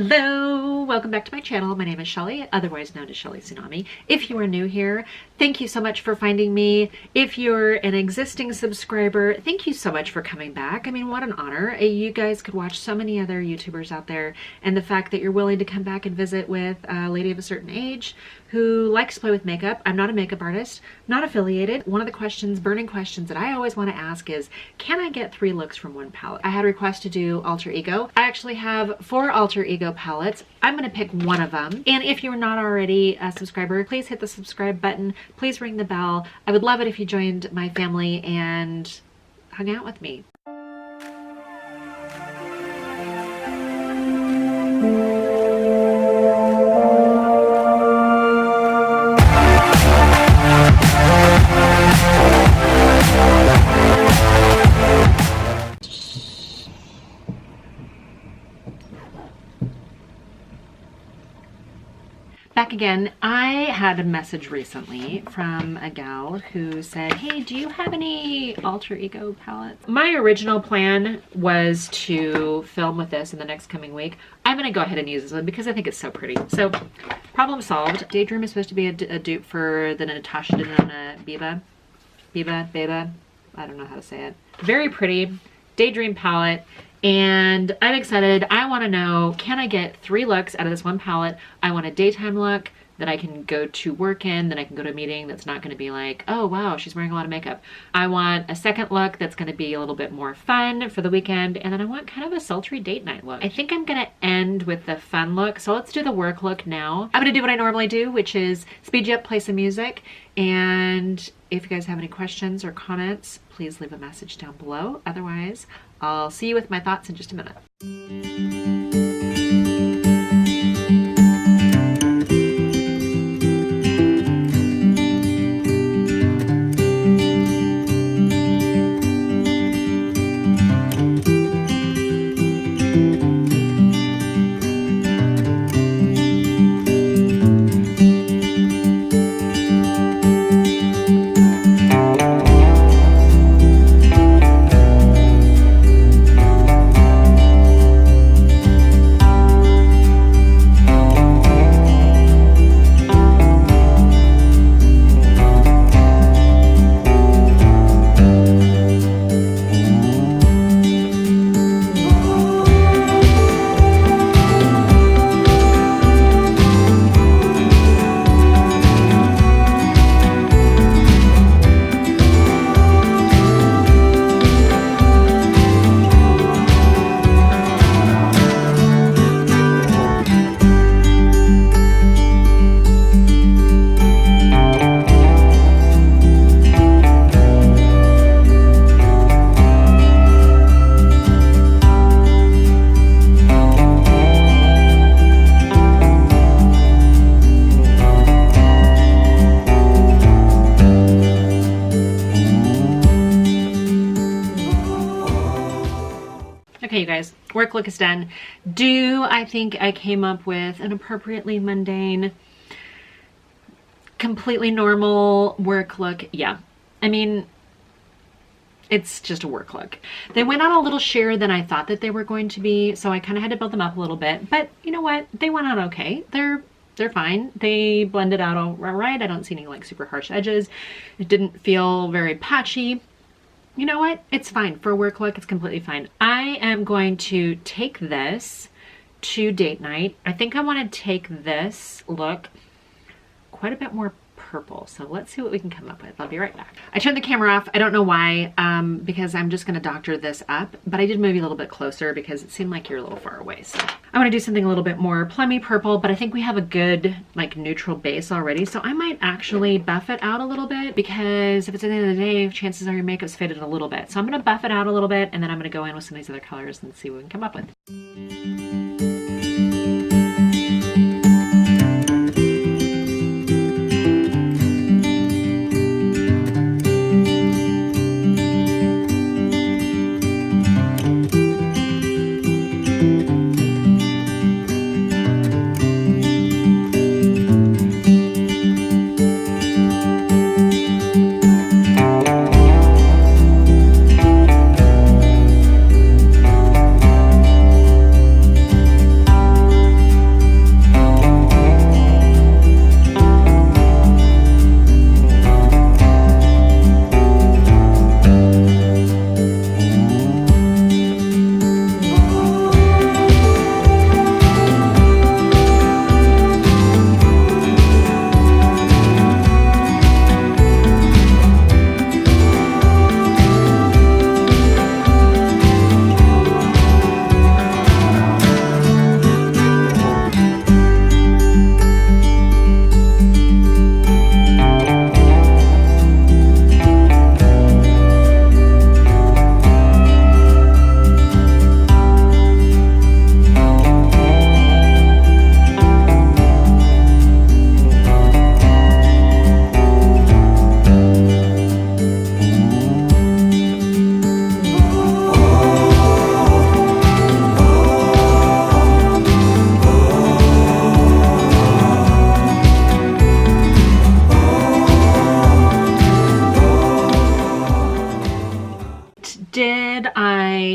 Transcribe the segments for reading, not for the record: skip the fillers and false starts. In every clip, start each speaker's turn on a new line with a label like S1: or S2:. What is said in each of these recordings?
S1: Hello, welcome back to my channel. My name is Shelly, otherwise known as Shelly Tsunami. If you are new here, thank you so much for finding me. If you're an existing subscriber, thank you so much for coming back. I mean, what an honor. You guys could watch so many other YouTubers out there, and the fact that you're willing to come back and visit with a lady of a certain age who likes to play with makeup. I'm not a makeup artist, not affiliated. One of the questions, burning questions that I always want to ask is, can I get 3 looks from one palette? I had a request to do Alter Ego. I actually have 4 Alter Ego palettes. I'm going to pick one of them. And if you're not already a subscriber, please hit the subscribe button. Please ring the bell. I would love it if you joined my family and hung out with me. Back again. I had a message recently from a gal who said, hey, do you have any Alter Ego palettes? My original plan was to film with this in the next coming week. I'm going to go ahead and use this one because I think it's so pretty. So, problem solved. Daydream is supposed to be a dupe for the Natasha Denona Biba. I don't know how to say it. Very pretty Daydream palette. And I'm excited. I want to know, can I get 3 looks out of this one palette? I want a daytime look that I can go to work in, then I can go to a meeting that's not going to be like, oh wow, she's wearing a lot of makeup. I want a second look that's going to be a little bit more fun for the weekend, and then I want kind of a sultry date night look. I think I'm going to end with the fun look, so let's do the work look now. I'm going to do what I normally do, which is speed you up, play some music, and if you guys have any questions or comments, please leave a message down below. Otherwise, I'll see you with my thoughts in just a minute. Okay, you guys, work look is done. Do I think I came up with an appropriately mundane, completely normal work look? Yeah. I mean, it's just a work look. They went on a little sheer than I thought that they were going to be, so I kind of had to build them up a little bit. But you know what? They went out okay. They're fine. They blended out all right. I don't see any like super harsh edges. It didn't feel very patchy. You know what? It's fine. For a work look, it's completely fine. I am going to take this to date night. I think I want to take this look quite a bit more purple. So let's see what we can come up with. I'll be right back. I turned the camera off. I don't know why, because I'm just going to doctor this up, but I did move you a little bit closer because it seemed like you're a little far away. So I want to do something a little bit more plummy purple, but I think we have a good like neutral base already. So I might actually buff it out a little bit because if it's at the end of the day, chances are your makeup's faded a little bit. So I'm going to buff it out a little bit and then I'm going to go in with some of these other colors and see what we can come up with.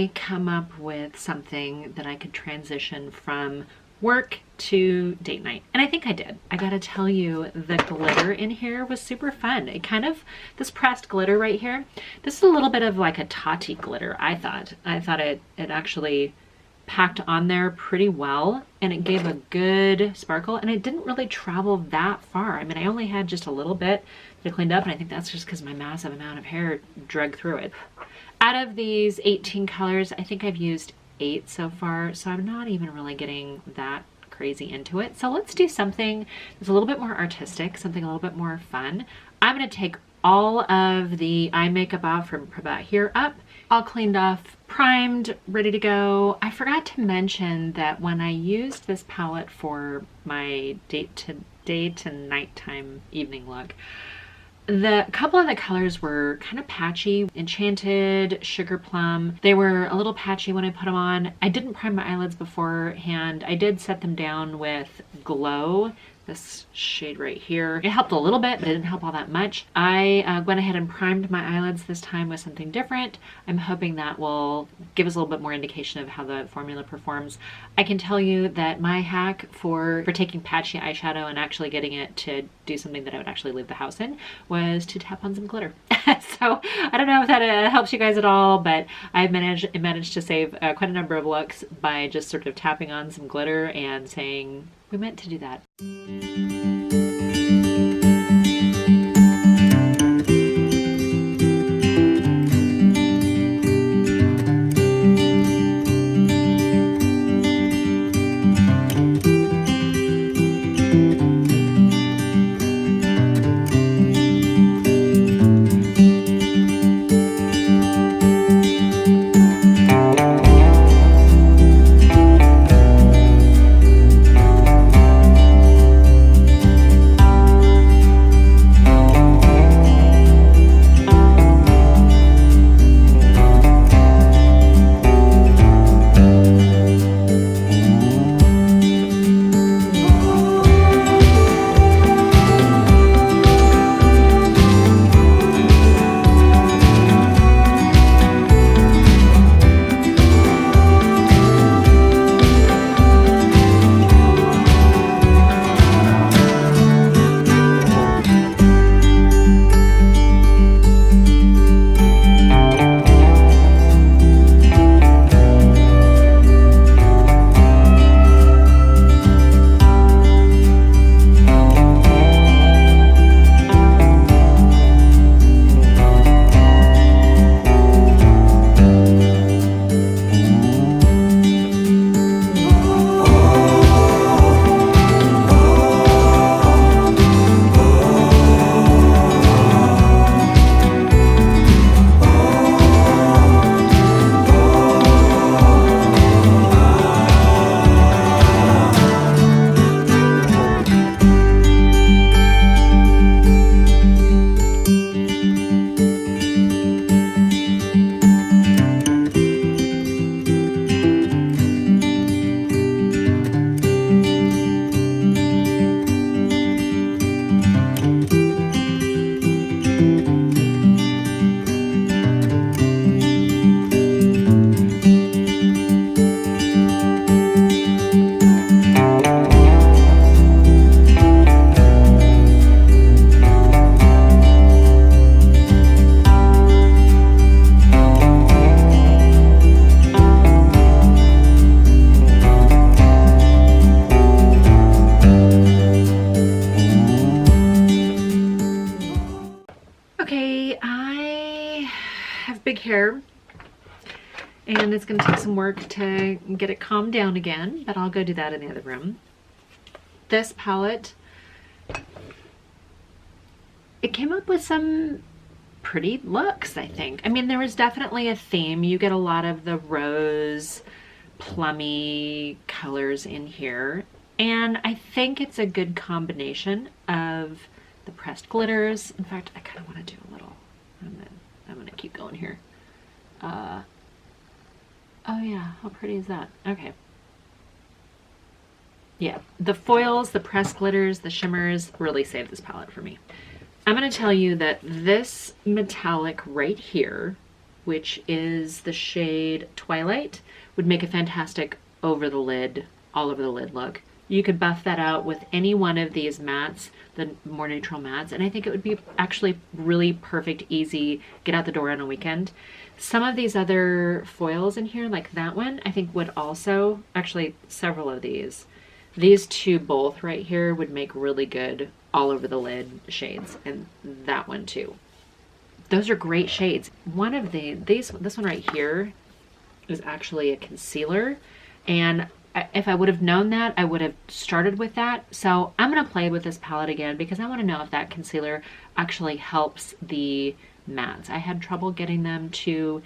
S1: I come up with something that I could transition from work to date night. And I think I did. I gotta tell you, the glitter in here was super fun. It kind of, this pressed glitter right here, this is a little bit of like a Tati glitter, I thought. I thought it actually packed on there pretty well, and it gave a good sparkle, and it didn't really travel that far. I mean, I only had just a little bit that I cleaned up, and I think that's just because my massive amount of hair dragged through it. Out of these 18 colors, I think I've used 8 so far, so I'm not even really getting that crazy into it. So let's do something that's a little bit more artistic, something a little bit more fun. I'm going to take all of the eye makeup off from about here up, all cleaned off, primed, ready to go. I forgot to mention that when I used this palette for my day to nighttime evening look, the couple of the colors were kind of patchy. Enchanted, Sugar Plum. They were a little patchy when I put them on. I didn't prime my eyelids beforehand. I did set them down with Glow, this shade right here. It helped a little bit, but it didn't help all that much. I went ahead and primed my eyelids this time with something different. I'm hoping that will give us a little bit more indication of how the formula performs. I can tell you that my hack for taking patchy eyeshadow and actually getting it to do something that I would actually leave the house in was to tap on some glitter. So I don't know if that helps you guys at all, but I've managed to save quite a number of looks by just sort of tapping on some glitter and saying, we meant to do that. hair, and it's going to take some work to get it calmed down again, but I'll go do that in the other room. This palette, it came up with some pretty looks, I think. I mean, there was definitely a theme. You get a lot of the rose, plummy colors in here, and I think it's a good combination of the pressed glitters. In fact, I kind of want to do a little, I'm gonna keep going here. Oh yeah, how pretty is that? Okay. Yeah, the foils, the pressed glitters, the shimmers really saved this palette for me. I'm going to tell you that this metallic right here which is the shade Twilight, would make a fantastic over the lid, all over the lid look. You could buff that out with any one of these mattes, the more neutral mattes, and I think it would be actually really perfect, easy, get out the door on a weekend. Some of these other foils in here, like that one, I think would also, actually several of these two both right here would make really good all over the lid shades, and that one too. Those are great shades. One of this one right here is actually a concealer, and if I would have known that, I would have started with that. So I'm going to play with this palette again because I want to know if that concealer actually helps the mattes. I had trouble getting them to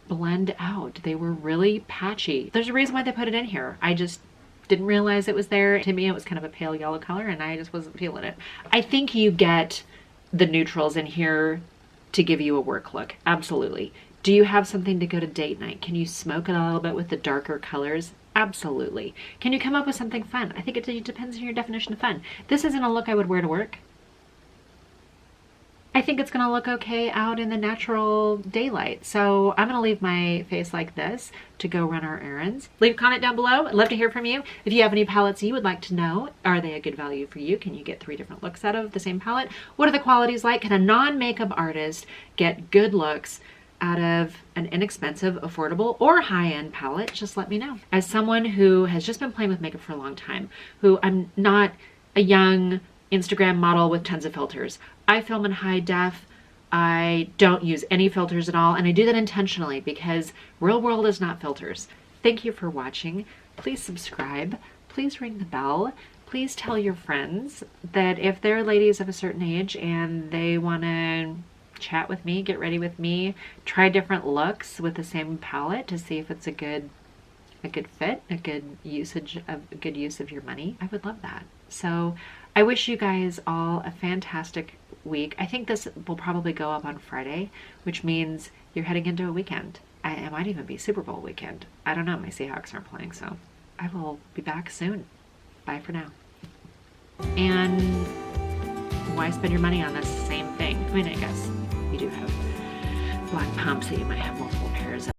S1: blend out. They were really patchy. There's a reason why they put it in here. I just didn't realize it was there. To me, it was kind of a pale yellow color and I just wasn't feeling it. I think you get the neutrals in here to give you a work look. Absolutely. Do you have something to go to date night? Can you smoke it a little bit with the darker colors? Absolutely. Can you come up with something fun? I think it depends on your definition of fun. This isn't a look I would wear to work. I think it's going to look okay out in the natural daylight. So I'm going to leave my face like this to go run our errands. Leave a comment down below. I'd love to hear from you. If you have any palettes you would like to know, are they a good value for you? Can you get 3 different looks out of the same palette? What are the qualities like? Can a non-makeup artist get good looks out of an inexpensive, affordable, or high-end palette? Just let me know. As someone who has just been playing with makeup for a long time, who I'm not a young Instagram model with tons of filters. I film in high def. I don't use any filters at all, and I do that intentionally because real world is not filters. Thank you for watching. Please subscribe. Please ring the bell. Please tell your friends that if they're ladies of a certain age and they want to chat with me, get ready with me, try different looks with the same palette to see if it's a good fit, a good use of your money, I would love that. So I wish you guys all a fantastic week. I think this will probably go up on Friday, which means you're heading into a weekend. It might even be Super Bowl weekend. I don't know. My Seahawks aren't playing, so I will be back soon. Bye for now. And why spend your money on this same thing? I mean, I guess you do have black pumps that you might have multiple pairs of.